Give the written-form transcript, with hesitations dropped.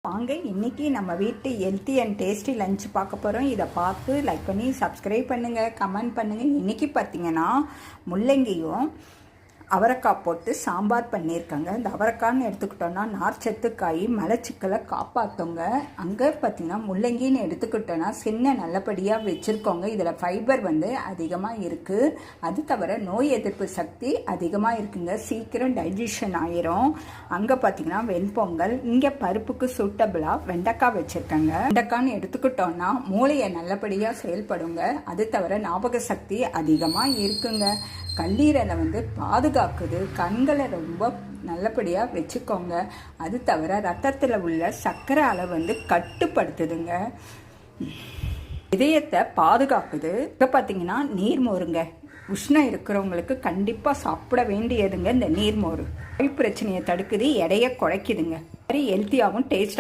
வாங்க இன்னைக்கு நம்ம வீட்டு ஹெல்த்தி அண்ட் டேஸ்டி லஞ்ச் பார்க்க போகிறோம். இதை பார்த்து லைக் பண்ணி சப்ஸ்கிரைப் பண்ணுங்கள், கமெண்ட் பண்ணுங்கள். இன்றைக்கி பார்த்தீங்கன்னா முள்ளங்கியும் அவரைக்காய் போட்டு சாம்பார் பண்ணியிருக்காங்க. இந்த அவரைக்கான்னு எடுத்துக்கிட்டோன்னா நார்ச்சத்து காய், மலச்சிக்கலை காப்பாற்றுங்க. அங்கே பார்த்திங்கன்னா முள்ளங்கின்னு எடுத்துக்கிட்டோன்னா சின்ன நல்லபடியாக வச்சுருக்கோங்க. இதில் ஃபைபர் அதிகமாக இருக்குது. அது தவிர நோய் எதிர்ப்பு சக்தி அதிகமாக இருக்குங்க. சீக்கிரம் டைஜஷன் ஆயிரும். அங்கே பார்த்திங்கன்னா வெண்பொங்கல், இங்கே பருப்புக்கு சூட்டபிளாக வெண்டைக்காய் வச்சுருக்காங்க. வெண்டைக்கான்னு எடுத்துக்கிட்டோன்னா மூளையை நல்லபடியாக செயல்படுங்க. அது தவிர ஞாபக சக்தி அதிகமாக இருக்குங்க. கல்லீரலை பாதுகாக்குது. கண்களை ரொம்ப நல்லபடியாக வச்சுக்கோங்க. அது தவிர ரத்தத்தில் உள்ள சர்க்கரை அளவு கட்டுப்படுத்துதுங்க. இதயத்தை பாதுகாக்குது. இப்போ பார்த்தீங்கன்னா நீர்மோருங்க. உஷ்ணம் இருக்கிறவங்களுக்கு கண்டிப்பாக சாப்பிட வேண்டியதுங்க இந்த நீர்மோர். பிரச்சனையை தடுக்குது, எடையை குறைக்குதுங்க. ஹெல்த்தியாகவும் டேஸ்டாகவும்